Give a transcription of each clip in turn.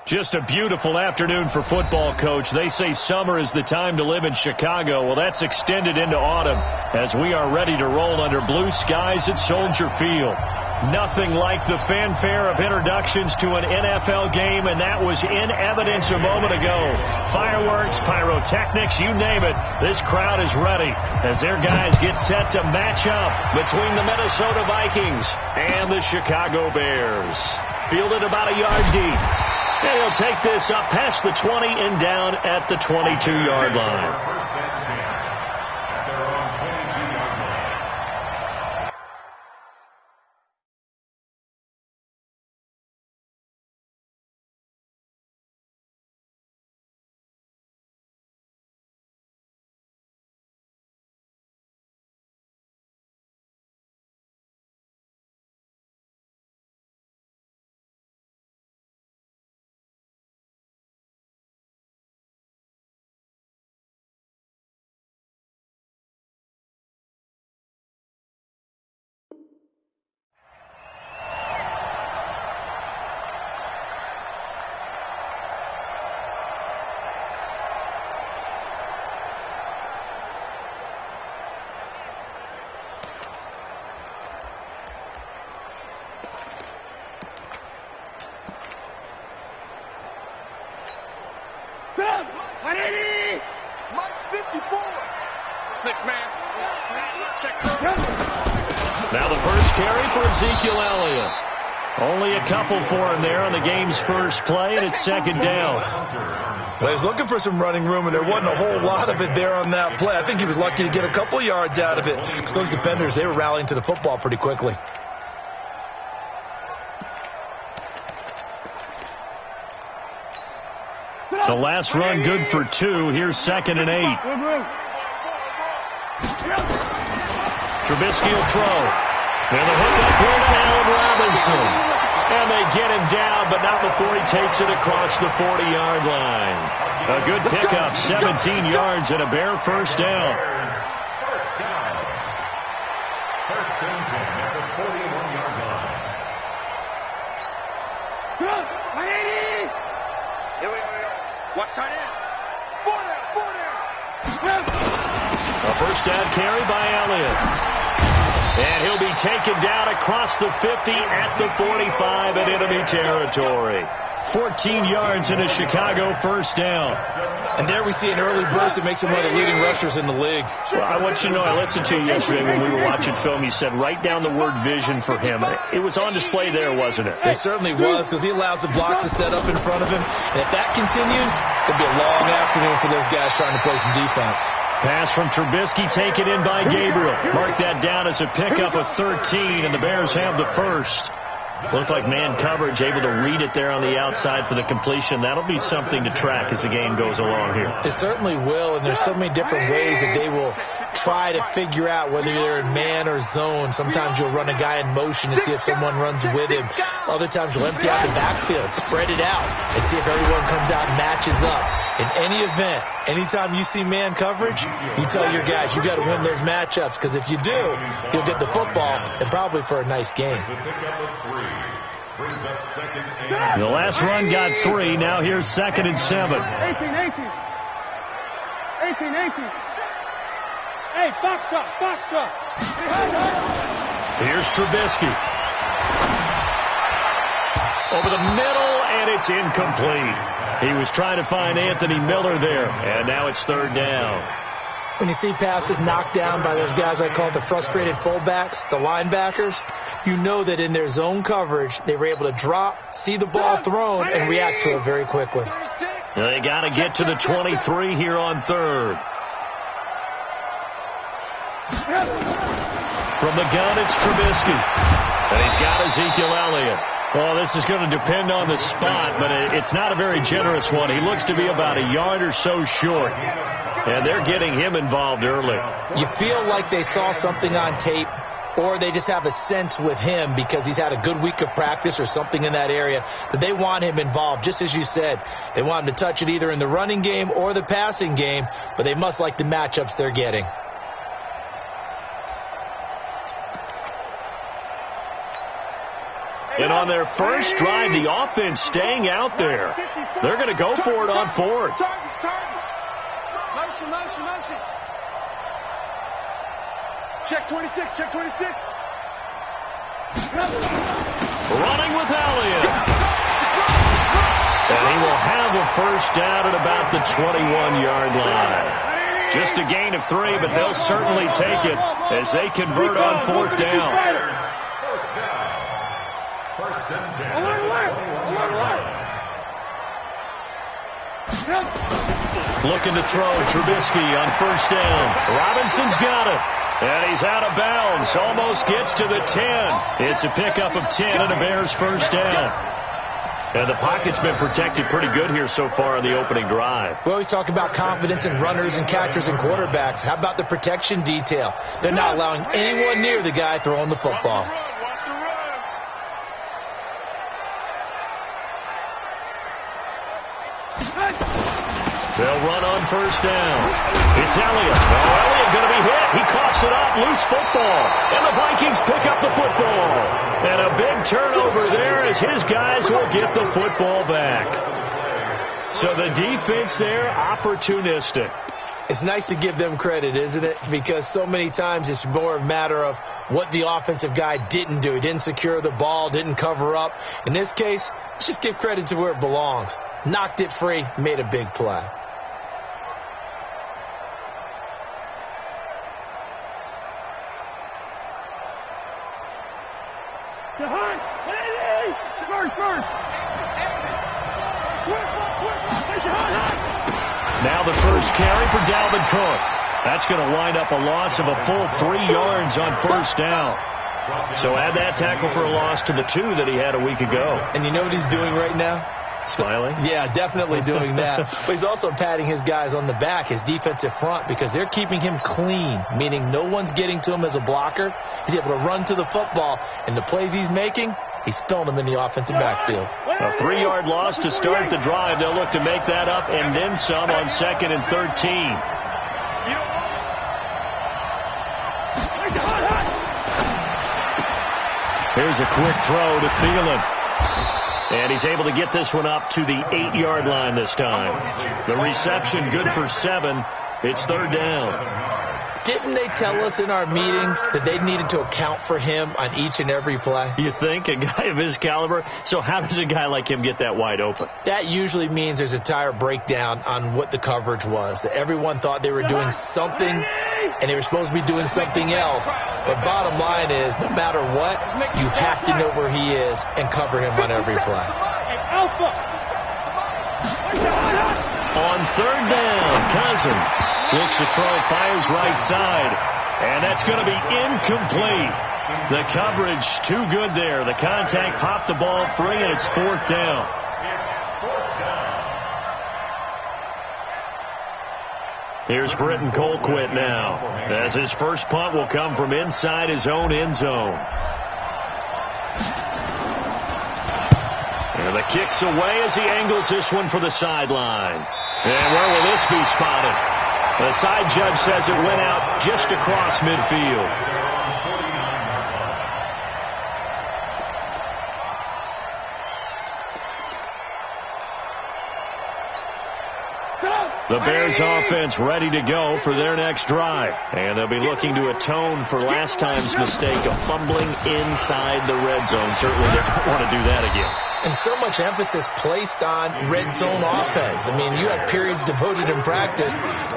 Just a beautiful afternoon for football, Coach. They say summer is the time to live in Chicago. Well, that's extended into autumn as we are ready to roll under blue skies at Soldier Field. Nothing like the fanfare of introductions to an NFL game, and that was in evidence a moment ago. Fireworks, pyrotechnics, you name it. This crowd is ready as their guys get set to match up between the Minnesota Vikings and the Chicago Bears. Fielded about a yard deep. And he'll take this up past the 20 and down at the 22-yard line. Now the first carry for Ezekiel Elliott. Only a couple for him there on the game's first play, and it's second down. Well, he was looking for some running room, and there wasn't a whole lot of it there on that play. I think he was lucky to get a couple yards out of it because those defenders, they were rallying to the football pretty quickly. The last run good for 2. Here's 2nd and 8. Trubisky will throw. And the hookup here to Allen Robinson. And they get him down, but not before he takes it across the 40-yard line. A good pickup, 17 yards and a Bear first down. First and 10 at the 41-yard line. Here we go. Watch tight end. 4 down. A first down carry by Elliott. And he'll be taken down across the 50 at the 45 in enemy territory. 14 yards in a Chicago first down. And there we see an early burst that makes him one of the leading rushers in the league. Well, I want you to know, I listened to you yesterday when we were watching film. You said write down the word vision for him. It was on display there, wasn't it? It certainly was, because he allows the blocks to set up in front of him. And if that continues, it'll be a long afternoon for those guys trying to play some defense. Pass from Trubisky taken in by Gabriel. Mark that down as a pickup of 13, and the Bears have the first. Looks like man coverage, able to read it there on the outside for the completion. That'll be something to track as the game goes along here. It certainly will, and there's so many different ways that they will try to figure out whether they're in man or zone. Sometimes you'll run a guy in motion to see if someone runs with him. Other times you'll empty out the backfield, spread it out, and see if everyone comes out and matches up. In any event, anytime you see man coverage, you tell your guys you got to win those matchups, because if you do, you'll get the football and probably for a nice game. The last run got 3. Now here's 2nd and 7. 18. Hey, box truck. Here's Trubisky. Over the middle, and it's incomplete. He was trying to find Anthony Miller there, and now it's 3rd down. When you see passes knocked down by those guys I call the frustrated fullbacks, the linebackers, you know that in their zone coverage, they were able to drop, see the ball thrown, and react to it very quickly. They got to get to the 23 here on 3rd. From the gun, it's Trubisky. And he's got Ezekiel Elliott. Well, this is going to depend on the spot, but it's not a very generous one. He looks to be about a yard or so short. And they're getting him involved early. You feel like they saw something on tape, or they just have a sense with him because he's had a good week of practice or something in that area that they want him involved. Just as you said, they want him to touch it either in the running game or the passing game, but they must like the matchups they're getting. And on their first drive, the offense staying out there. They're going to go for it on fourth. Motion, motion, motion. Check 26, check 26. Running with Elliott. And he will have a first down at about the 21-yard line. Just a gain of 3, but they'll certainly take it as they convert on fourth down. First and 10. Looking to throw Trubisky on first down. Robinson's got it. And he's out of bounds. Almost gets to the 10. It's a pickup of 10 and a Bears first down. And the pocket's been protected pretty good here so far on the opening drive. We always talk about confidence in runners and catchers and quarterbacks. How about the protection detail? They're not allowing anyone near the guy throwing the football. They'll run on first down. It's Elliott. Oh, Elliott going to be hit. He coughs it up. Loose football. And the Vikings pick up the football. And a big turnover there as his guys will get the football back. So the defense there, opportunistic. It's nice to give them credit, isn't it? Because so many times it's more a matter of what the offensive guy didn't do. He didn't secure the ball, didn't cover up. In this case, let's just give credit to where it belongs. Knocked it free, made a big play. Now the first carry for Dalvin Cook. That's going to wind up a loss of a full 3 yards on first down. So add that tackle for a loss to the 2 that he had a week ago. And you know what he's doing right now? Smiling? Yeah, definitely doing that. But he's also patting his guys on the back, his defensive front, because they're keeping him clean, meaning no one's getting to him as a blocker. He's able to run to the football, and the plays he's making, he's spilling them in the offensive backfield. A 3-yard loss to start the drive. They'll look to make that up and then some on 2nd and 13. Here's a quick throw to Thielen. And he's able to get this one up to the 8-yard line this time. The reception good for 7. It's third down. Didn't they tell us in our meetings that they needed to account for him on each and every play? You think? A guy of his caliber? So how does a guy like him get that wide open? That usually means there's a entire breakdown on what the coverage was. That everyone thought they were doing something, and they were supposed to be doing something else. But bottom line is, no matter what, you have to know where he is and cover him on every play. On third down, Cousins looks to throw, fires right side, and that's going to be incomplete. The coverage too good there. The contact popped the ball free, and it's fourth down. Here's Britton Colquitt now, as his first punt will come from inside his own end zone. And the kick's away as he angles this one for the sideline. And where will this be spotted? The side judge says it went out just across midfield. The Bears offense ready to go for their next drive. And they'll be looking to atone for last time's mistake of fumbling inside the red zone. Certainly they don't want to do that again. And so much emphasis placed on red zone offense. I mean, you have periods devoted in practice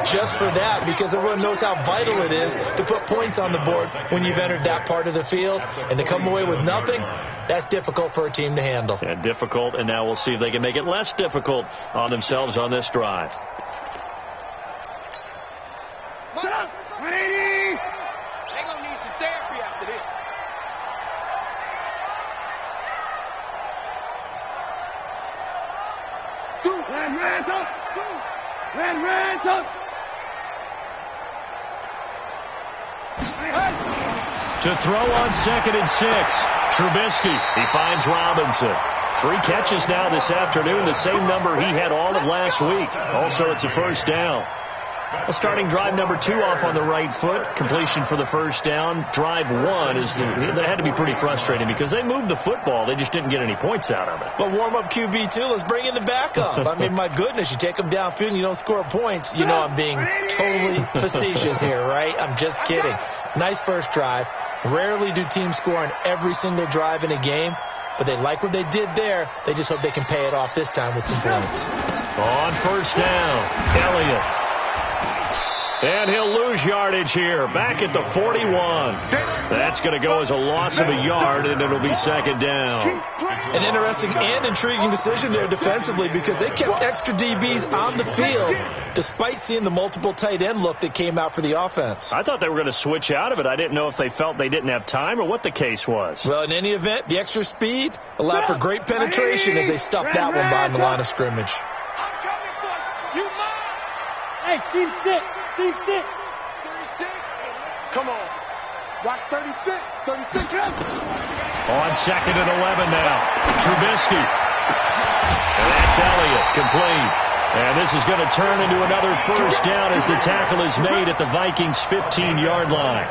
just for that, because everyone knows how vital it is to put points on the board when you've entered that part of the field. And to come away with nothing, that's difficult for a team to handle. Yeah, difficult, and now we'll see if they can make it less difficult on themselves on this drive. 180. They're going to need some therapy after this. To throw on 2nd and 6, Trubisky. He finds Robinson. 3 catches now this afternoon, the same number he had all of last week. Also, it's a first down. Well, starting drive number 2 off on the right foot. Completion for the first down. Drive 1 that had to be pretty frustrating because they moved the football. They just didn't get any points out of it. But warm-up QB, too. Let's bring in the backup. I mean, my goodness, you take them downfield and you don't score points. You know I'm being totally facetious here, right? I'm just kidding. Nice first drive. Rarely do teams score on every single drive in a game, but they like what they did there. They just hope they can pay it off this time with some points. On first down, Elliott. And he'll lose yardage here. Back at the 41. That's going to go as a loss of a yard, and it'll be second down. An interesting and intriguing decision there defensively because they kept extra DBs on the field despite seeing the multiple tight end look that came out for the offense. I thought they were going to switch out of it. I didn't know if they felt they didn't have time or what the case was. Well, in any event, the extra speed allowed for great penetration as they stuffed that one behind the line of scrimmage. Hey, team 6. Team 6. 36. Come on. Watch 36. 36. On second and 11 now. Trubisky. And that's Elliott. Complete. And this is going to turn into another first down as the tackle is made at the Vikings' 15-yard line.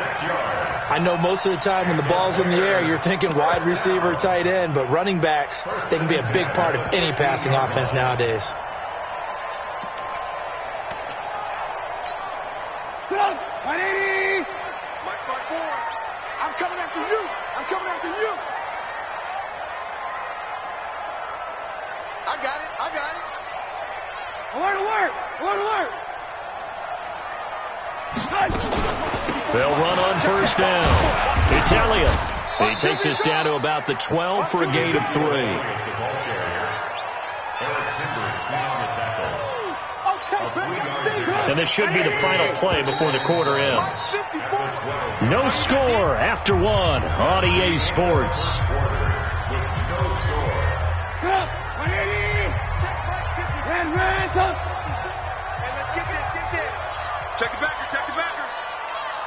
I know most of the time when the ball's in the air, you're thinking wide receiver, tight end, but running backs, they can be a big part of any passing offense nowadays. I'm coming after you. I'm coming after you. I got it. I got it. Alert. They'll run on first down. It's Elliott. He takes us down to about the 12 for a gain of 3. And this should be the final play before the quarter ends. No score after 1 on EA Sports. Hey, let's get this. Check the backer.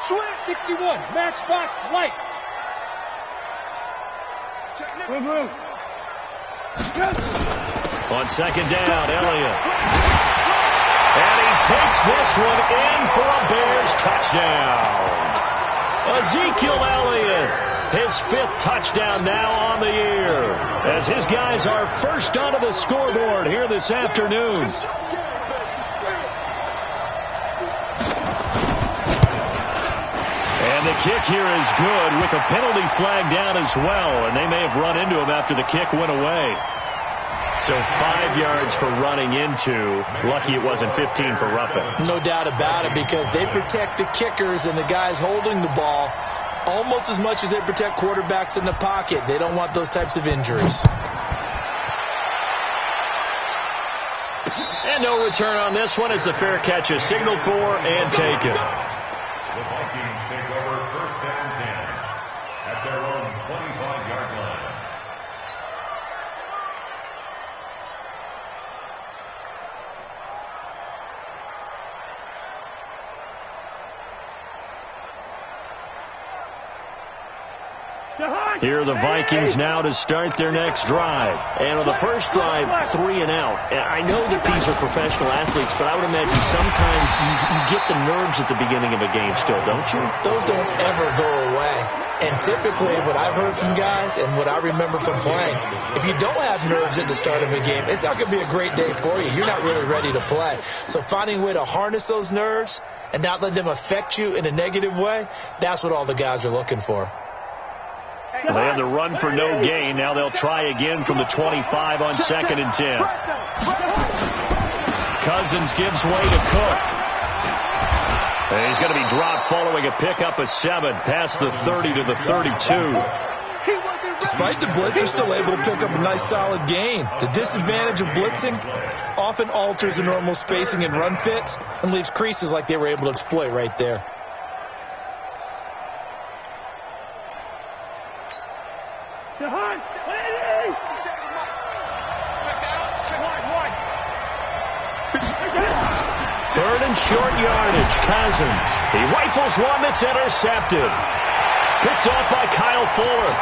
Swing 61. Matchbox lights. Move. On second down, Elliott. And he takes this one in for a Bears touchdown. Ezekiel Elliott, his 5th touchdown now on the year, as his guys are first onto the scoreboard here this afternoon. And the kick here is good with a penalty flag down as well, and they may have run into him after the kick went away. So 5 yards for running into. Lucky it wasn't 15 for roughing. No doubt about it, because they protect the kickers and the guys holding the ball almost as much as they protect quarterbacks in the pocket. They don't want those types of injuries. And no return on this one as the fair catch is signaled for and taken. The Vikings take over first and 10 at their own 25-yard line. Here are the Vikings now to start their next drive. And on the first drive, 3 and out. And I know that these are professional athletes, but I would imagine sometimes you get the nerves at the beginning of a game still, don't you? Those don't ever go away. And typically what I've heard from guys and what I remember from playing, if you don't have nerves at the start of a game, it's not going to be a great day for you. You're not really ready to play. So finding a way to harness those nerves and not let them affect you in a negative way, that's what all the guys are looking for. They had the run for no gain. Now they'll try again from the 25 on second and 10. Cousins gives way to Cook. And he's going to be dropped following a pickup of 7 past the 30 to the 32. Despite the blitz, they're still able to pick up a nice solid gain. The disadvantage of blitzing often alters the normal spacing and run fits and leaves creases like they were able to exploit right there. Third and short yardage. Cousins. He rifles one that's intercepted. Picked off by Kyle Fuller.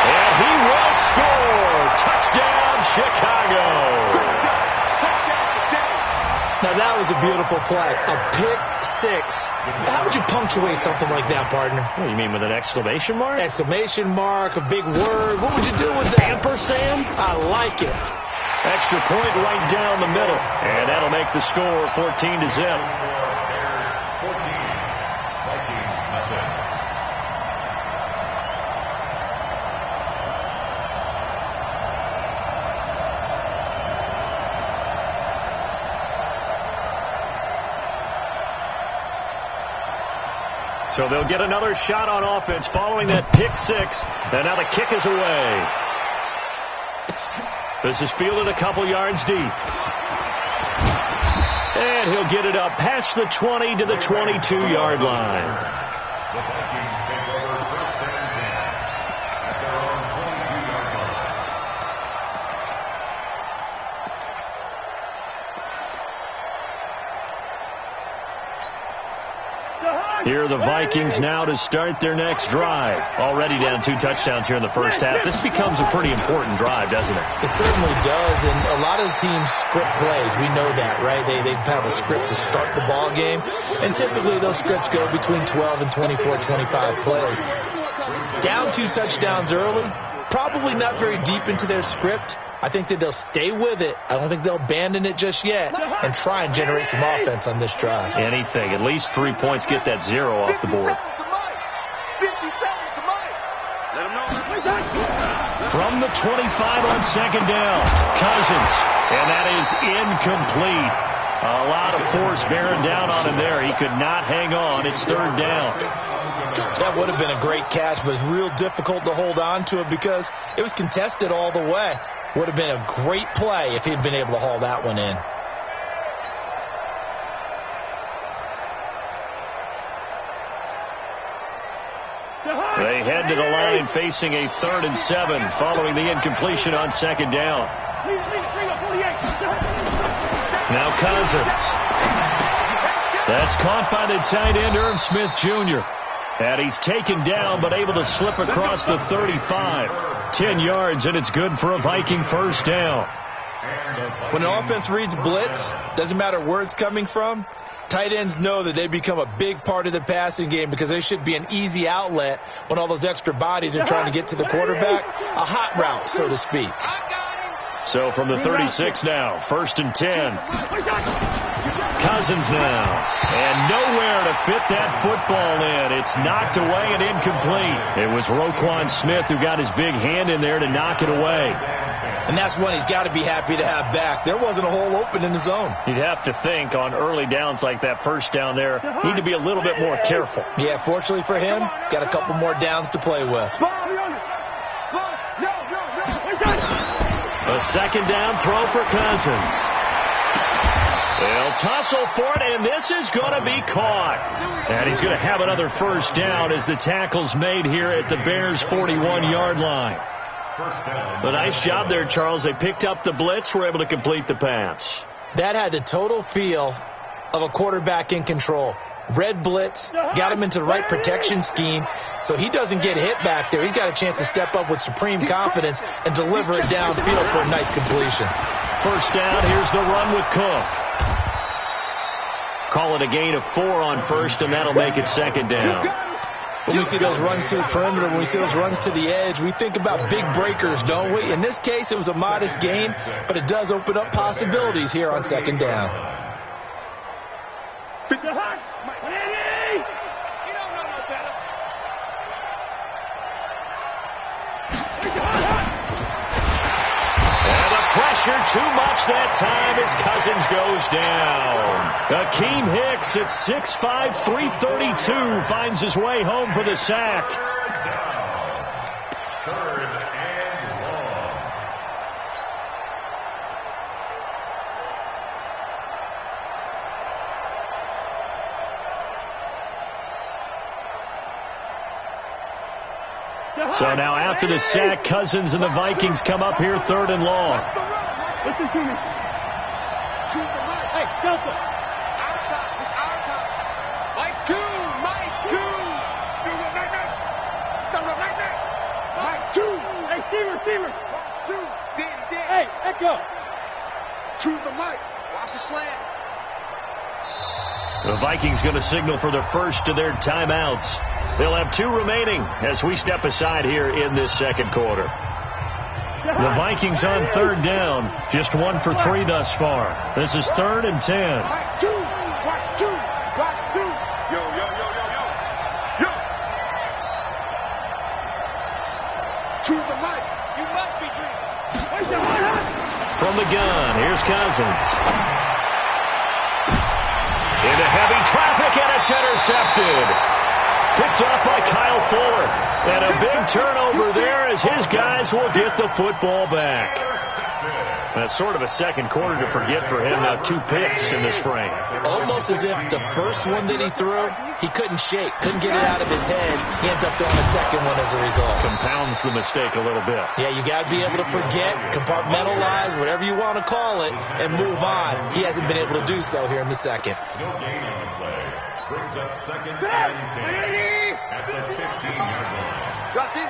And he will score. Touchdown, Chicago. Now, that was a beautiful play. A pick six. How would you punctuate something like that, partner? What do you mean, with an exclamation mark? Exclamation mark, a big word. What would you do with that? Ampersand? I like it. Extra point right down the middle. And that'll make the score 14-0. Bears 14, Vikings nothing. So they'll get another shot on offense following that pick six. And now the kick is away. This is fielded a couple yards deep. And he'll get it up past the 20 to the 22-yard line. The Vikings take over first and 10 at their own 22-yard line. Here are the Vikings now to start their next drive. Already down 2 touchdowns here in the first half. This becomes a pretty important drive, doesn't it? It certainly does, and a lot of the teams script plays. We know that, right? They have a script to start the ball game, and typically those scripts go between 12 and 24, 25 plays. Down 2 touchdowns early, probably not very deep into their script. I think that they'll stay with it. I don't think they'll abandon it just yet and try and generate some offense on this drive. Anything. At least 3 points. Get that 0 off the board. 50 seconds to Mike. Let him know. From the 25 on second down, Cousins. And that is incomplete. A lot of force bearing down on him there. He could not hang on. It's third down. That would have been a great catch, but it's real difficult to hold on to it because it was contested all the way. Would have been a great play if he'd been able to haul that one in. They head to the line facing a 3rd and 7 following the incompletion on second down. Now Cousins. That's caught by the tight end, Irv Smith Jr. And he's taken down but able to slip across the 35. 10 yards, and it's good for a Viking first down. When an offense reads blitz, doesn't matter where it's coming from, tight ends know that they become a big part of the passing game because they should be an easy outlet when all those extra bodies are trying to get to the quarterback. A hot route, so to speak. So from the 36 now, 1st and 10. Cousins now. And nowhere to fit that football in. It's knocked away and incomplete. It was Roquan Smith who got his big hand in there to knock it away. And that's one he's got to be happy to have back. There wasn't a hole open in the zone. You'd have to think on early downs like that first down there, need to be a little bit more careful. Yeah, fortunately for him, got a couple more downs to play with. A second down throw for Cousins. They'll tussle for it, and this is going to be caught. And he's going to have another first down as the tackle's made here at the Bears' 41-yard line. A nice job there, Charles. They picked up the blitz, were able to complete the pass. That had the total feel of a quarterback in control. Red blitz, got him into the right protection scheme, so he doesn't get hit back there. He's got a chance to step up with supreme confidence and deliver it downfield for a nice completion. First down, here's the run with Cook. Call it a gain of 4 on first, and that'll make it second down. When we see those runs to the perimeter, when we see those runs to the edge, we think about big breakers, don't we? In this case, it was a modest gain, but it does open up possibilities here on second down. Pressure too much that time as Cousins goes down. Akeem Hicks at 6'5", 332 finds his way home for the sack. Third and long. So now after the sack, Cousins and the Vikings come up here 3rd and long. Listen to me. Hey, Delta. Our time. It's our time. Mike 2. Mike 2. Mike 2. Hey, receiver. Watch 2. Danny. Hey, Echo. Choose the mic. Watch the slant. The Vikings going to signal for the first of their timeouts. They'll have 2 remaining as we step aside here in this second quarter. The Vikings on 3rd down. Just 1 for 3 thus far. This is 3rd and 10. Watch 2. Watch 2. Yo. Choose the mic. You must be dreaming. From the gun, here's Cousins. Into heavy traffic, and it's intercepted. Picked off by Kyle Fuller. And a big turnover there as his guys will get the football back. That's sort of a second quarter to forget for him. Now 2 picks in this frame. Almost as if the first one that he threw, he couldn't shake, couldn't get it out of his head. He ends up throwing a second one as a result. Compounds the mistake a little bit. Yeah, you got to be able to forget, compartmentalize, whatever you want to call it, and move on. He hasn't been able to do so here in the second. No gain on the play. Brings up 2nd and 10 at the 15-yard line. Drop deep.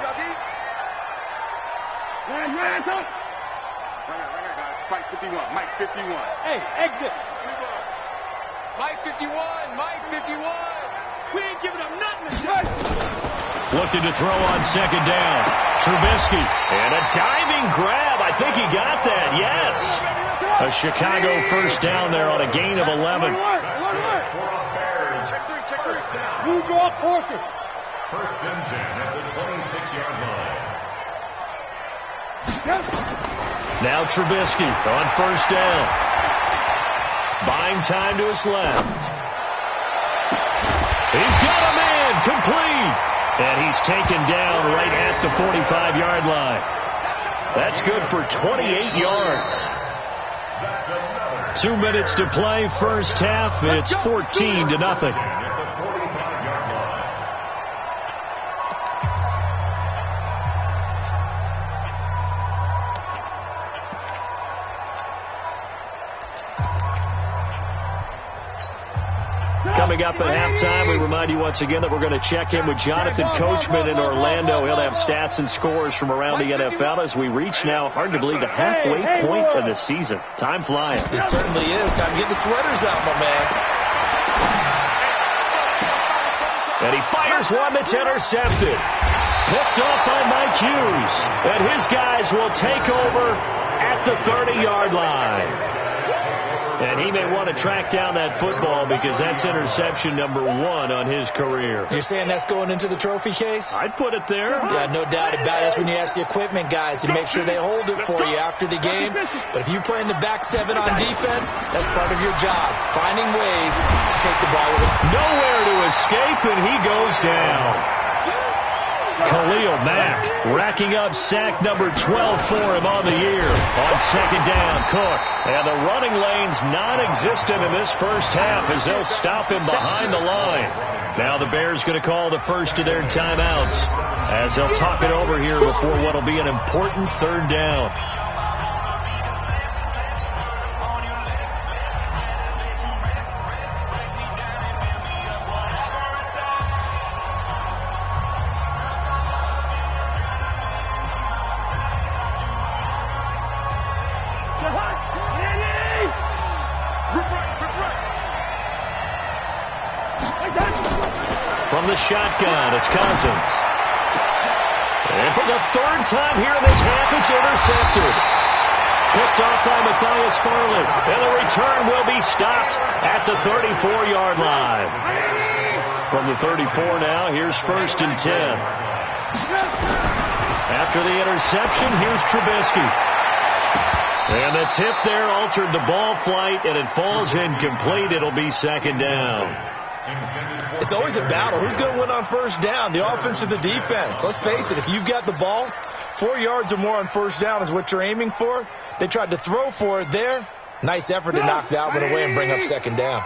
Right here, guys. Mike 51. Hey, exit. Mike 51. We ain't giving up nothing. Looking to throw on 2nd down. Trubisky. And a diving grab. I think he got that. Yes. A Chicago first down there on a gain of 11. Check 3. You draw quarter. 1st and 10 at the 26-yard line. Now Trubisky on 1st down. Buying time to his left. He's got a man complete. And he's taken down right at the 45-yard line. That's good for 28 yards. 2 minutes to play, first half. It's 14-0. Coming up at halftime, we remind you once again that we're going to check in with Jonathan Coachman in Orlando. He'll have stats and scores from around the NFL as we reach now, hard to believe, the halfway point of the season. Time flying. It certainly is. Time to get the sweaters out, my man. And he fires one that's intercepted. Picked off by Mike Hughes. And his guys will take over at the 30-yard line. And he may want to track down that football because that's interception number 1 on his career. You're saying that's going into the trophy case? I'd put it there. Yeah, no doubt about it. That's when you ask the equipment guys to make sure they hold it for you after the game. But if you play in the back 7 on defense, that's part of your job, finding ways to take the ball away. Nowhere to escape, and he goes down. Khalil Mack racking up sack number 12 for him on the year. On 2nd down, Cook. And the running lane's non-existent in this first half as they'll stop him behind the line. Now the Bears going to call the first of their timeouts as they'll talk it over here before what will be an important 3rd down. From the shotgun, it's Cousins. And for the 3rd time here in this half, it's intercepted. Picked off by Matthias Farley. And the return will be stopped at the 34-yard line. From the 34 now, here's 1st and 10. After the interception, here's Trubisky. And the tip there altered the ball flight, and it falls incomplete. It'll be 2nd down. It's always a battle. Who's going to win on 1st down, the offense or the defense? Let's face it, if you've got the ball, 4 yards or more on 1st down is what you're aiming for. They tried to throw for it there. Nice effort to knock that one away and bring up 2nd down.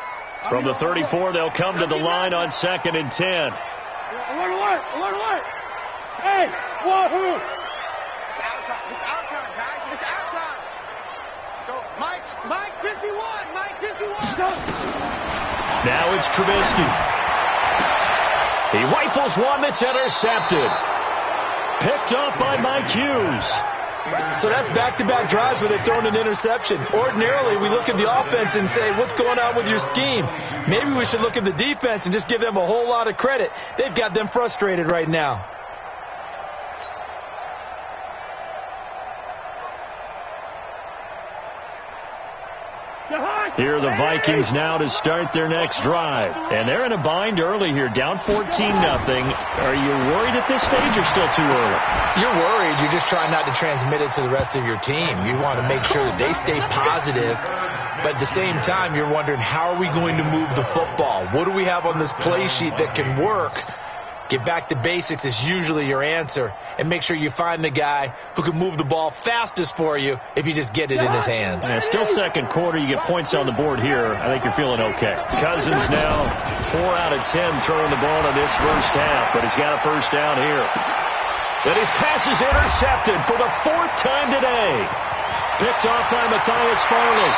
From the 34, they'll come to the line on 2nd and 10. Alert. Hey, wahoo! It's out time, guys. It's out time. Go, Mike 51. Now it's Trubisky. He rifles one that's intercepted. Picked off by Mike Hughes. So that's back-to-back drives where they've thrown an interception. Ordinarily, we look at the offense and say, what's going on with your scheme? Maybe we should look at the defense and just give them a whole lot of credit. They've got them frustrated right now. Here are the Vikings now to start their next drive. And they're in a bind early here, down 14-0. Are you worried at this stage or still too early? You're worried. You're just trying not to transmit it to the rest of your team. You want to make sure that they stay positive. But at the same time, you're wondering, how are we going to move the football? What do we have on this play sheet that can work? Get back to basics is usually your answer. And make sure you find the guy who can move the ball fastest for you if you just get it in his hands. Yeah, still second quarter. You get points on the board here. I think you're feeling okay. Cousins now 4 out of 10 throwing the ball in this first half. But he's got a first down here. Then his pass is intercepted for the 4th time today. Picked off by Matthias Farley.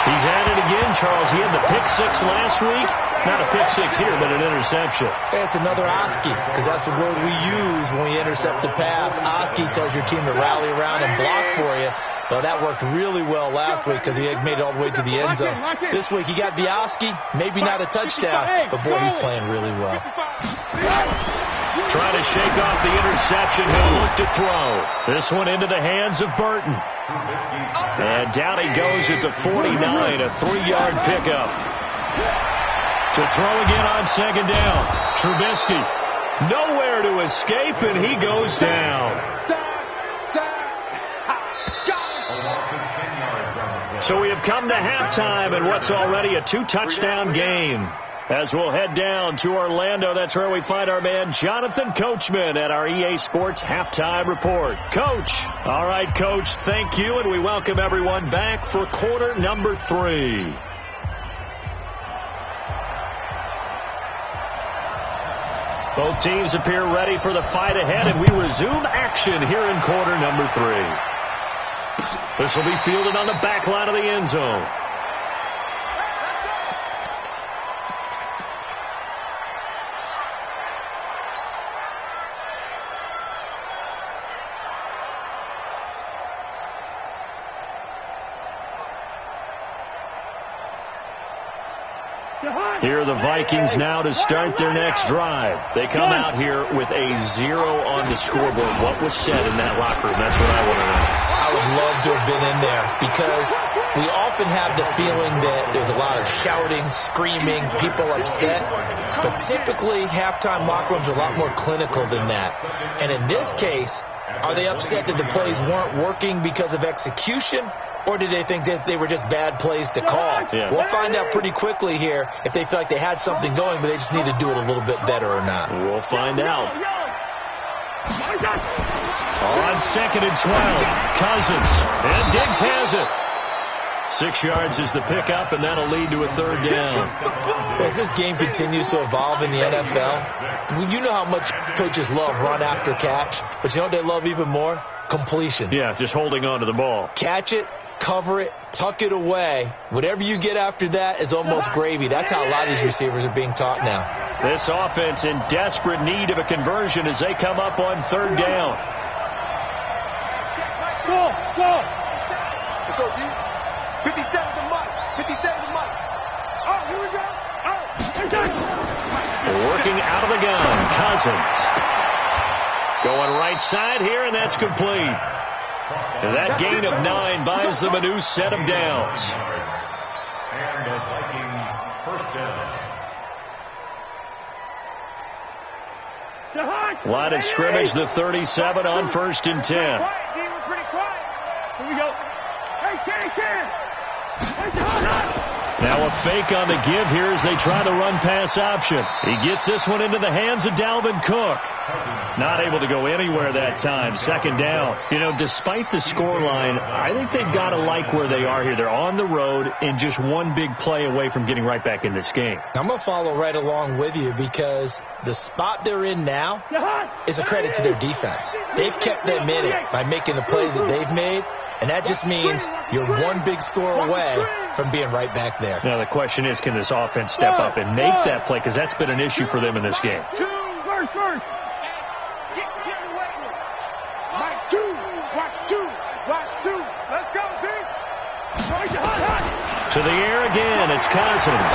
He's at it again, Charles. He had the pick 6 last week. Not a pick 6 here, but an interception. Hey, it's another Oski, because that's the word we use when we intercept a pass. Oski tells your team to rally around and block for you. Well, that worked really well last week because he had made it all the way to the end zone. This week, he got the Oski, maybe not a touchdown, but boy, he's playing really well. Trying to shake off the interception. He'll look to throw. This one into the hands of Burton. And down he goes at the 49, a 3-yard pickup. To throw again on second down. Trubisky nowhere to escape, and he goes down. So we have come to halftime in what's already a 2-touchdown game. As we'll head down to Orlando, that's where we find our man Jonathan Coachman at our EA Sports Halftime Report. Coach. All right, Coach, thank you, and we welcome everyone back for quarter number 3. Both teams appear ready for the fight ahead, and we resume action here in quarter number 3. This will be fielded on the back line of the end zone. Here are the Vikings now to start their next drive. They come out here with a 0 on the scoreboard. What was said in that locker room? That's what I want to know. I would love to have been in there because we often have the feeling that there's a lot of shouting, screaming, people upset. But typically, halftime locker rooms are a lot more clinical than that. And in this case, are they upset that the plays weren't working because of execution? Or did they think they were just bad plays to call? Yeah. We'll find out pretty quickly here if they feel like they had something going, but they just need to do it a little bit better or not. We'll find out. On second and 12, Cousins. And Diggs has it. 6 yards is the pickup, and that'll lead to a 3rd down. As this game continues to evolve in the NFL, you know how much coaches love run after catch, but you know what they love even more? Completions. Yeah, just holding on to the ball. Catch it, cover it, tuck it away. Whatever you get after that is almost gravy. That's how a lot of these receivers are being taught now. This offense in desperate need of a conversion as they come up on 3rd down. Go! Let's go, D. 57 to Mike. 57 to Mike. Oh, here we go. Oh. Working out of the gun, Cousins. Going right side here, and that's complete. And that gain of 9 buys them a new set of downs. And the Vikings first down. Line of scrimmage, the 37 on 1st and 10. Quiet, D. We're pretty quiet. Here we go. Hey, Ken. Now a fake on the give here as they try the run-pass option. He gets this one into the hands of Dalvin Cook. Not able to go anywhere that time. 2nd down. You know, despite the scoreline, I think they've got to like where they are here. They're on the road and just one big play away from getting right back in this game. I'm going to follow right along with you because the spot they're in now is a credit to their defense. They've kept them in it by making the plays that they've made, and that just means you're one big score away from being right back there. Now the question is, can this offense step up and make that play? Because that's been an issue for them in this game. First. Get me waiting. Mike, two. Watch two. Watch two. Let's go, D. To the air again, it's Cousins.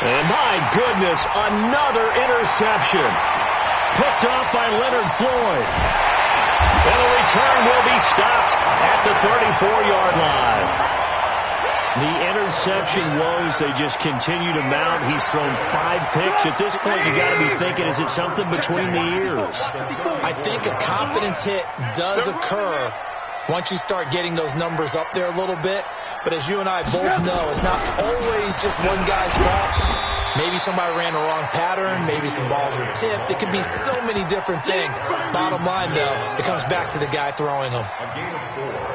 And my goodness, another interception. Picked off by Leonard Floyd. And the return will be stopped at the 34-yard line. The interception woes, they just continue to mount. He's thrown 5 picks. At this point, you got to be thinking, is it something between the ears? I think a confidence hit does occur once you start getting those numbers up there a little bit. But as you and I both know, it's not always just one guy's fault. Maybe somebody ran the wrong pattern. Maybe some balls were tipped. It could be so many different things. Bottom line, though, it comes back to the guy throwing them.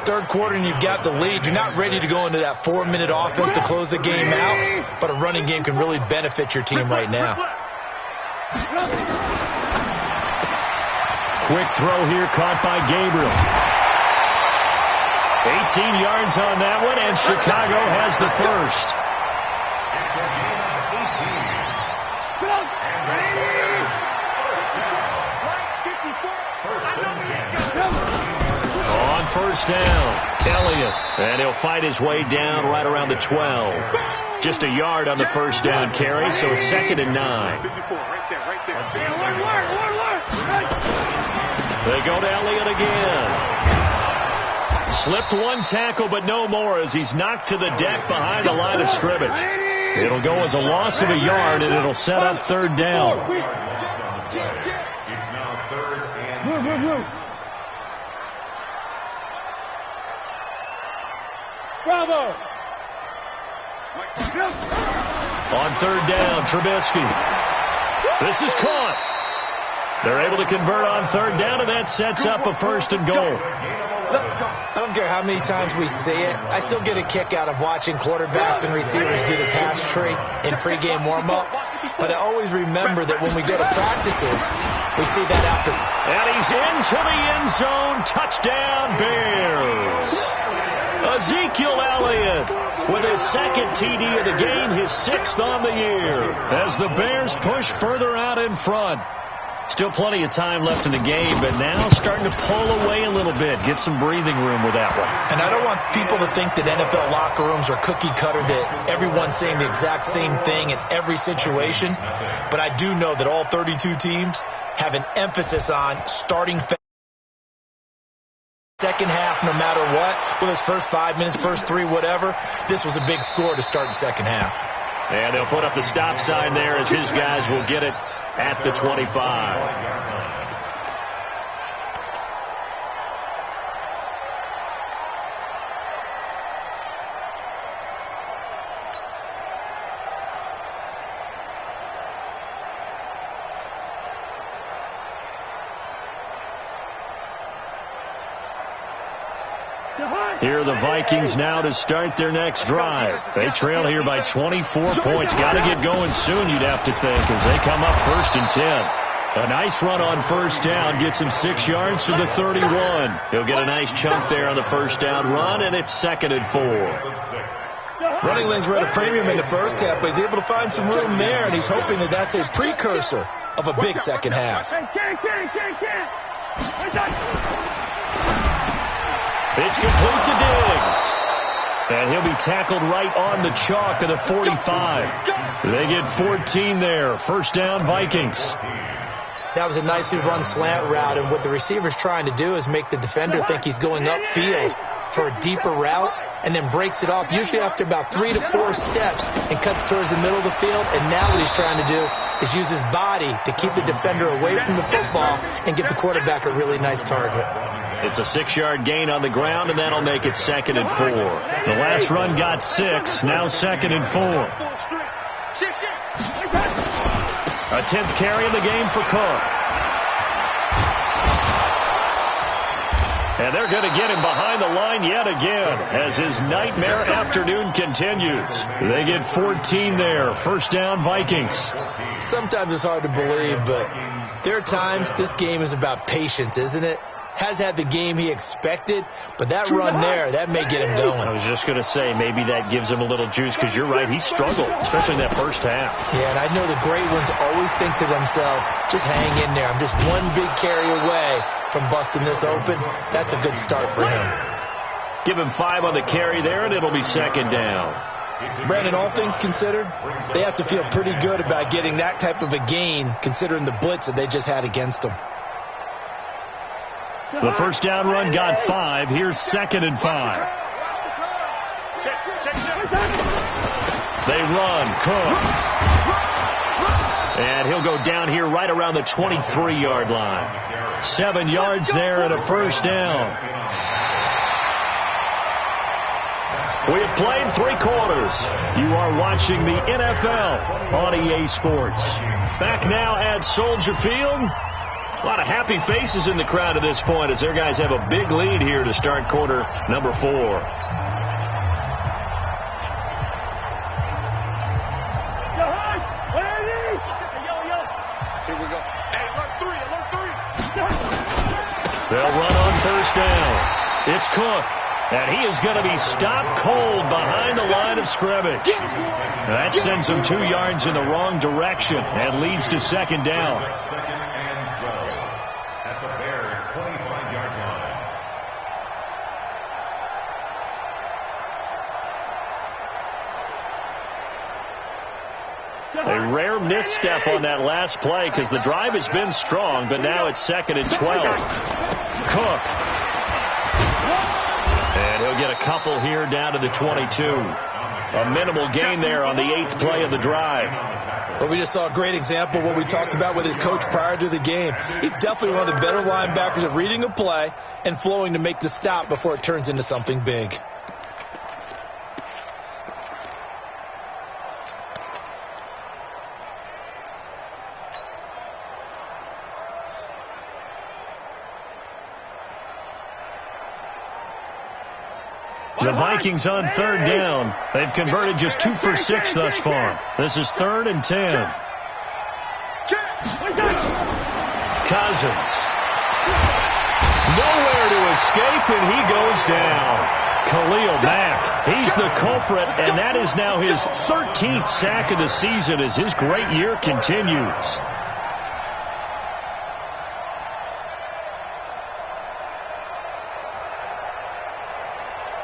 Third quarter, and you've got the lead. You're not ready to go into that 4-minute offense to close the game out, but a running game can really benefit your team right now. Quick throw here, caught by Gabriel. 18 yards on that one, and Chicago has the first. On first down, Elliott, and he'll fight his way down right around the 12. Just a yard on the first down carry, so it's 2nd and 9. They go to Elliott again. Slipped one tackle, but no more as he's knocked to the deck behind the line of scrimmage. It'll go as a loss of a yard, and it'll set up 3rd down. It's now 3rd and 10. Bravo! On 3rd down, Trubisky. This is caught. They're able to convert on 3rd down, and that sets up a 1st and goal. I don't care how many times we see it. I still get a kick out of watching quarterbacks and receivers do the pass tree in pregame warm-up. But I always remember that when we go to practices, we see that after. And he's into the end zone. Touchdown, Bears. Ezekiel Elliott with his 2nd TD of the game, his 6th on the year, as the Bears push further out in front. Still plenty of time left in the game, but now starting to pull away a little bit, get some breathing room with that one. And I don't want people to think that NFL locker rooms are cookie cutter, that everyone's saying the exact same thing in every situation. But I do know that all 32 teams have an emphasis on starting fast. Second half, no matter what, well, his first 5 minutes, first 3, whatever, this was a big score to start the second half. And they'll put up the stop sign there as his guys will get it at the 25. Here are the Vikings now to start their next drive. They trail here by 24 points. Got to get going soon, you'd have to think, as they come up 1st and 10. A nice run on 1st down. Gets him 6 yards to the 31. He'll get a nice chunk there on the 1st down run, and it's 2nd and 4. Running lanes were at a premium in the first half, but he's able to find some room there, and he's hoping that that's a precursor of a big second half. It's complete to Diggs. And he'll be tackled right on the chalk of the 45. They get 14 there. 1st down, Vikings. That was a nicely run slant route, and what the receiver's trying to do is make the defender think he's going upfield for a deeper route, and then breaks it off, usually after about 3 to 4 steps, and cuts towards the middle of the field. And now what he's trying to do is use his body to keep the defender away from the football and give the quarterback a really nice target. It's a 6-yard gain on the ground, and that'll make it 2nd and 4. The last run got 6, now 2nd and 4. A 10th carry in the game for Cook. And they're going to get him behind the line yet again as his nightmare afternoon continues. They get 14 there. 1st down, Vikings. Sometimes it's hard to believe, but there are times this game is about patience, isn't it? has had the game he expected, but that run there, that may get him going. I was just going to say, maybe that gives him a little juice, because you're right, he struggled, especially in that first half. Yeah, and I know the great ones always think to themselves, just hang in there. I'm just one big carry away from busting this open. That's a good start for him. Give him 5 on the carry there, and it'll be second down. Brandon, all things considered, they have to feel pretty good about getting that type of a gain, considering the blitz that they just had against them. The first down run got 5. Here's second and 5. They run. Cook. And he'll go down here right around the 23-yard line. 7 yards there and a first down. We have played 3 quarters. You are watching the NFL on EA Sports. Back now at Soldier Field. A lot of happy faces in the crowd at this point as their guys have a big lead here to start quarter number 4. Here we go. Hey, alert 3. They'll run on first down. It's Cook. And he is going to be stopped cold behind the line of scrimmage. That sends him 2 yards in the wrong direction and leads to second down. Second and 12 at the Bears' 25-yard line. A rare misstep on that last play because the drive has been strong, but now it's second and 12. Cook. And he'll get a couple here down to the 22. A minimal gain there on the 8th play of the drive. But we just saw a great example of what we talked about with his coach prior to the game. He's definitely one of the better linebackers at reading a play and flowing to make the stop before it turns into something big. The Vikings on third down. They've converted just 2 for 6 thus far. This is 3rd and 10. Cousins. Nowhere to escape, and he goes down. Khalil Mack. He's the culprit, and that is now his 13th sack of the season as his great year continues.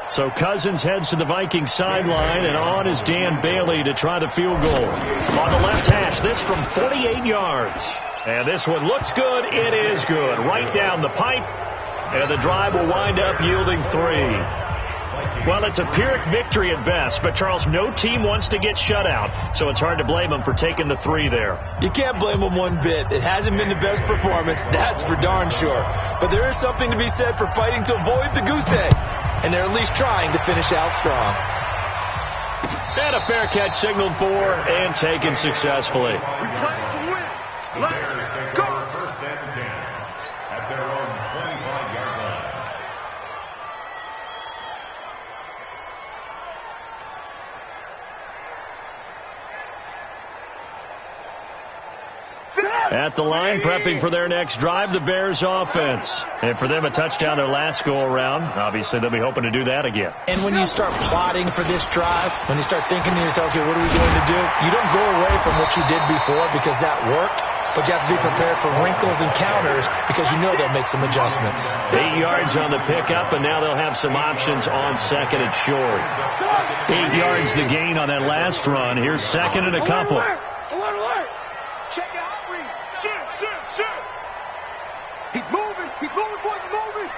So Cousins heads to the Vikings sideline, and on is Dan Bailey to try the field goal. On the left hash, this from 48 yards. And this one looks good. It is good. Right down the pipe, and the drive will wind up yielding 3. Well, it's a Pyrrhic victory at best, but, Charles, no team wants to get shut out, so it's hard to blame them for taking the 3 there. You can't blame them one bit. It hasn't been the best performance, that's for darn sure. But there is something to be said for fighting to avoid the goose egg, and they're at least trying to finish out strong. And a fair catch signaled for and taken successfully. The Bears take over first and 10 at their own 25-yard line. At the line, prepping for their next drive, the Bears offense. And for them, a touchdown their last go-around. Obviously, they'll be hoping to do that again. And when you start plotting for this drive, when you start thinking to yourself, okay, what are we going to do? You don't go away from what you did before because that worked, but you have to be prepared for wrinkles and counters because you know they'll make some adjustments. 8 yards on the pickup, and now they'll have some options on second and short. 8 yards the gain on that last run. Here's second and a couple. Alert! Check it out, Reed. Shit. He's moving, boys, he's moving.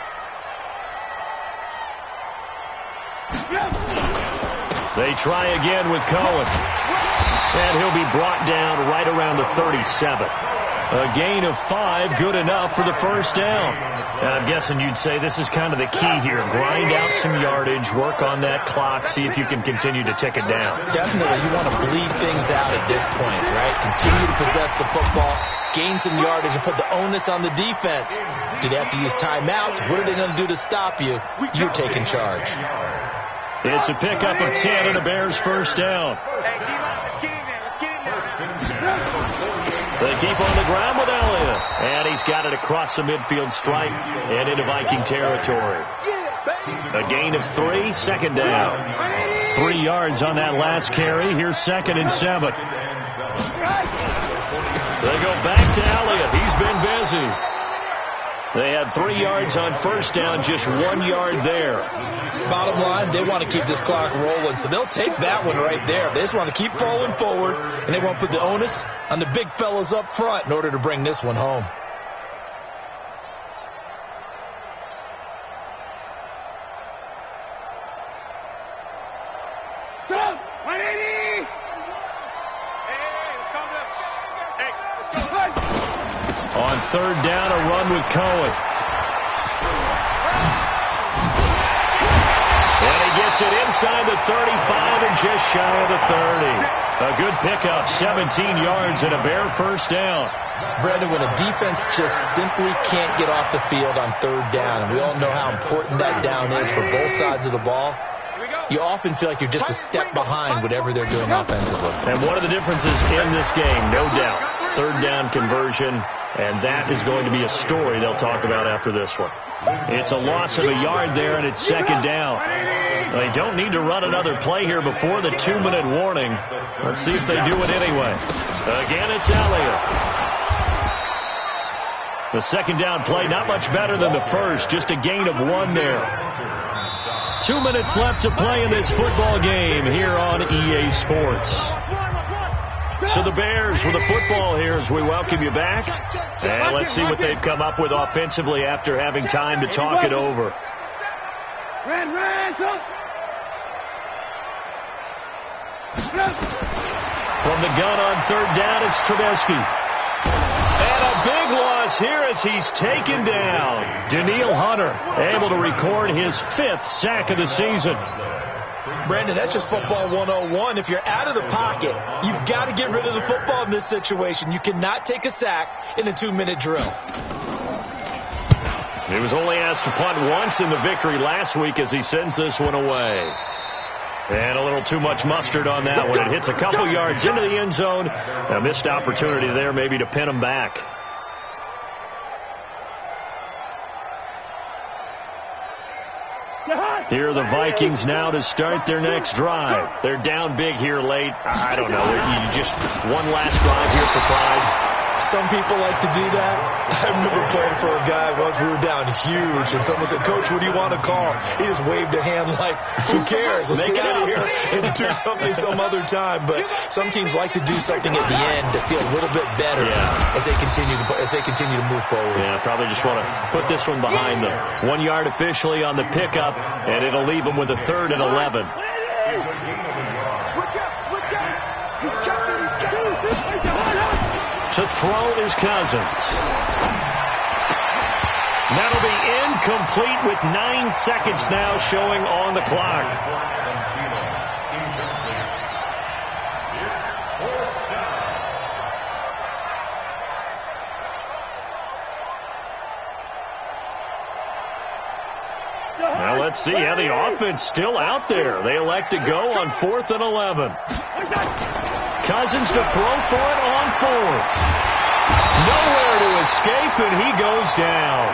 They try again with Cohen. And he'll be brought down right around the 37. A gain of 5, good enough for the first down. I'm guessing you'd say this is kind of the key here. Grind out some yardage, work on that clock, see if you can continue to tick it down. Definitely, you want to bleed things out at this point, right? Continue to possess the football, gain some yardage, and put the onus on the defense. Do they have to use timeouts? What are they going to do to stop you? You're taking charge. It's a pickup of 10 and a Bears first down. Hey, D-line, let's get in there. They keep on the ground with Elliott. And he's got it across the midfield stripe and into Viking territory. A gain of 3, second down. 3 yards on that last carry. Here's 2nd and 7. They go back to Elliott. He's been busy. They had 3 yards on first down, just 1 yard there. Bottom line, they want to keep this clock rolling, so they'll take that one right there. They just want to keep falling forward, and they won't put the onus on the big fellas up front in order to bring this one home. On third down, a run with Cohen. And he gets it inside the 35 and just shy of the 30. A good pickup, 17 yards and a Bear first down. Brandon, when a defense just simply can't get off the field on third down, and we all know how important that down is for both sides of the ball, you often feel like you're just a step behind whatever they're doing offensively. And one of the differences in this game, no doubt, third down conversion, and that is going to be a story they'll talk about after this one. It's a loss of a yard there, and it's second down. They don't need to run another play here before the 2-minute warning. Let's see if they do it anyway. Again, it's Elliott. The second down play, not much better than the first, just a gain of 1 there. 2 minutes left to play in this football game here on EA Sports. So the Bears with the football here as we welcome you back. And let's see what they've come up with offensively after having time to talk it over. From the gun on third down, it's Trubisky. And a big loss here as he's taken down. Danielle Hunter able to record his 5th sack of the season. Brandon, that's just football 101. If you're out of the pocket, you've got to get rid of the football in this situation. You cannot take a sack in a 2-minute drill. He was only asked to punt once in the victory last week as he sends this one away. And a little too much mustard on that one. It hits a couple yards into the end zone. A missed opportunity there maybe to pin him back. Here are the Vikings now to start their next drive. They're down big here late. I don't know. You just one last drive here for pride. Some people like to do that. I remember playing for a guy once. We were down huge, and someone said, "Coach, what do you want to call?" He just waved a hand like, "Who cares? Let's get out of here and do something some other time." But some teams like to do something at the end to feel a little bit better as they continue to move forward. Yeah, probably just want to put this one behind them. 1 yard officially on the pickup, and it'll leave them with a 3rd and 11. Switch up. He's jumping. To throw is Cousins. That'll be incomplete with 9 seconds now showing on the clock. Now let's see how the offense still out there. They elect to go on 4th and 11. Cousins to throw for it on 4th. Nowhere to escape, and he goes down.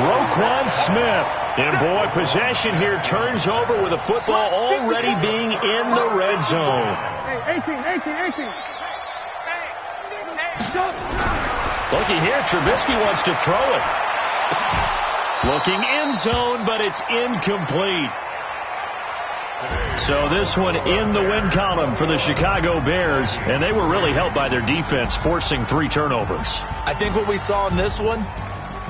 Roquan Smith. And, boy, possession here turns over with the football already being in the red zone. 18. Looky here, Trubisky wants to throw it. Looking end zone, but it's incomplete. So this one in the win column for the Chicago Bears, and they were really helped by their defense, forcing 3 turnovers. I think what we saw in this one,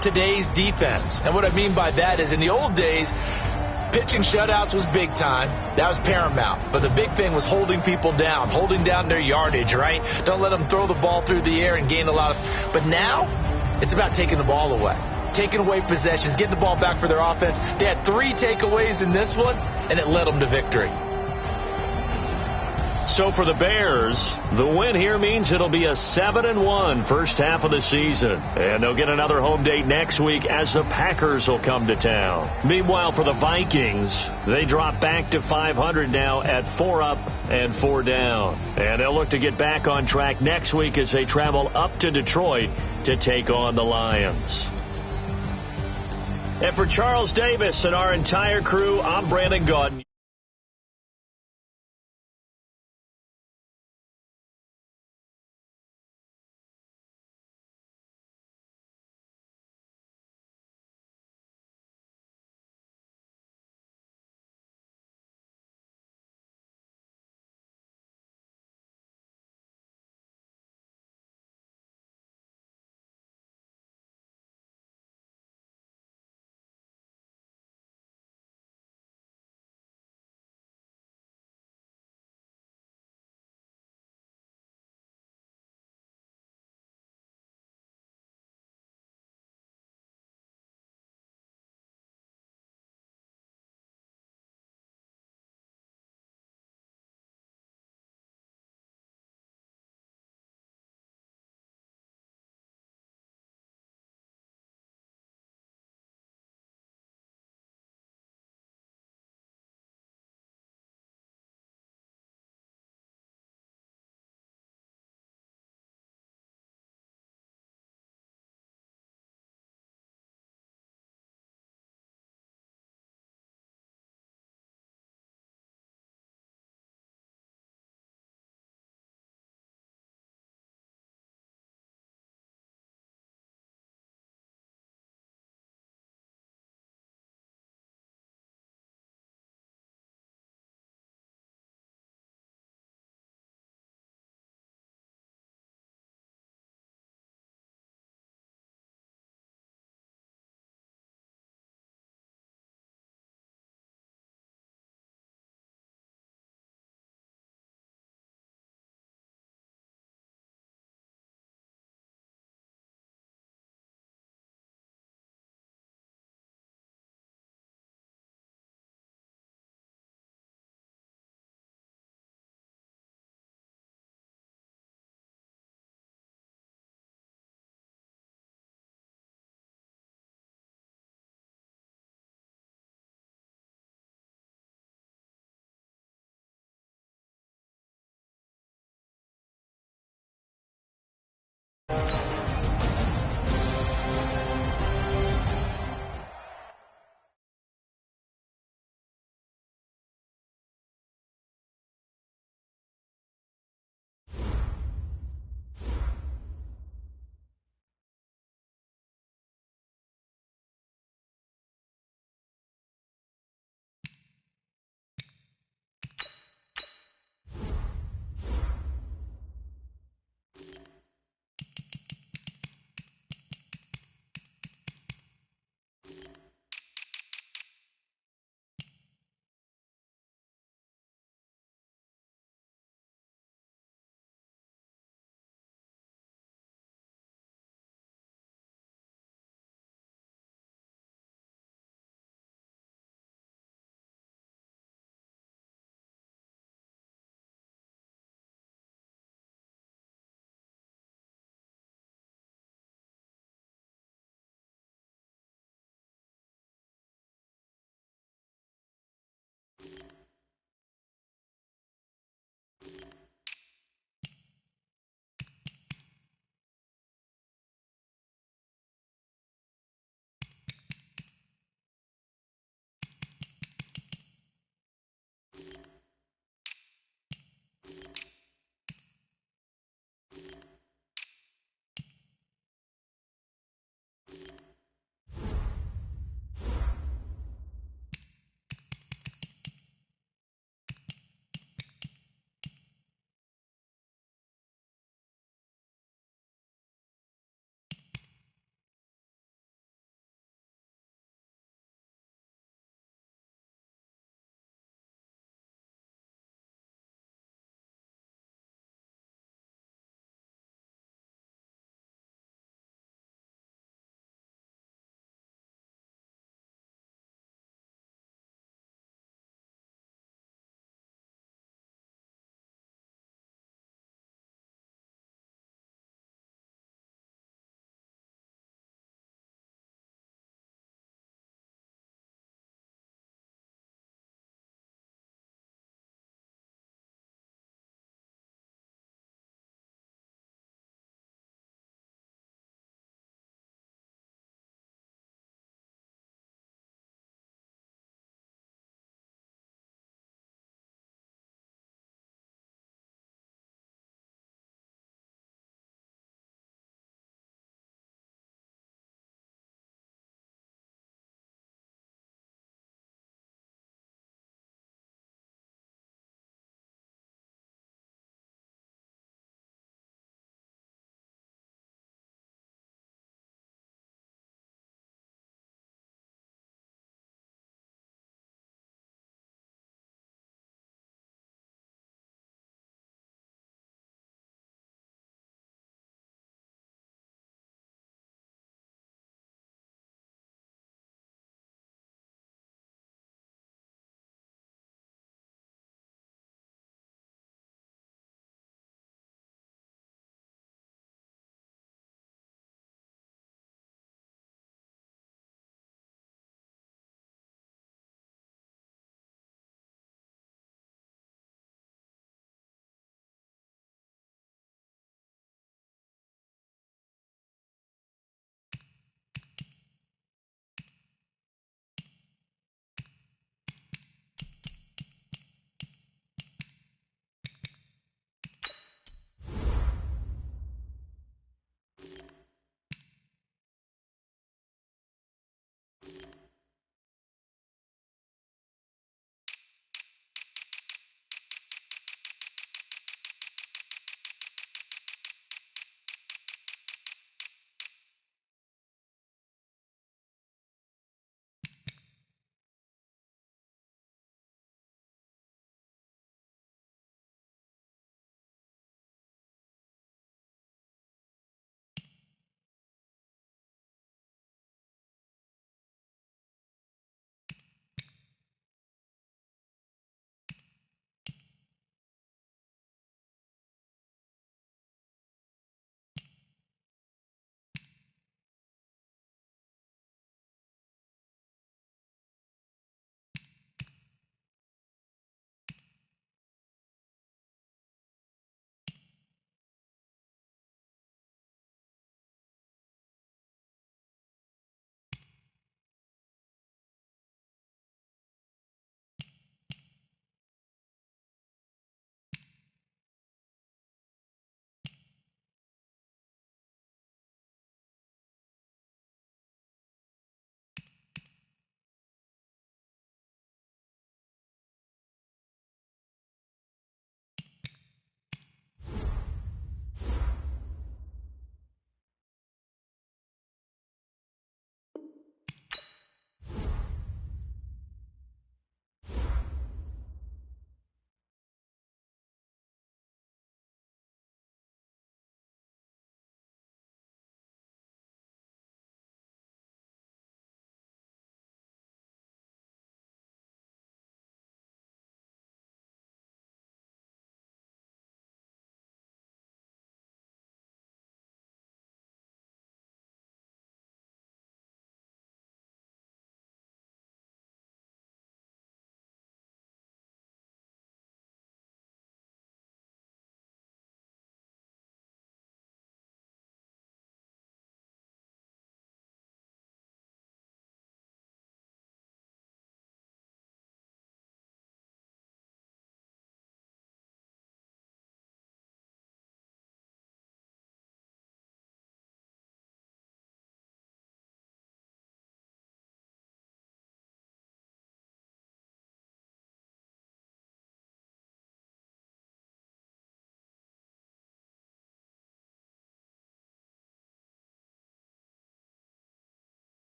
today's defense. And what I mean by that is in the old days, pitching shutouts was big time. That was paramount. But the big thing was holding people down, holding down their yardage, right? Don't let them throw the ball through the air and gain a lot of... But now, it's about taking the ball away. Taking away possessions, getting the ball back for their offense. They had 3 takeaways in this one, and it led them to victory. So for the Bears, the win here means it'll be a 7-1 first half of the season. And they'll get another home date next week as the Packers will come to town. Meanwhile, for the Vikings, they drop back to 500 now at 4 up and 4 down. And they'll look to get back on track next week as they travel up to Detroit to take on the Lions. And for Charles Davis and our entire crew, I'm Brandon Gaudin.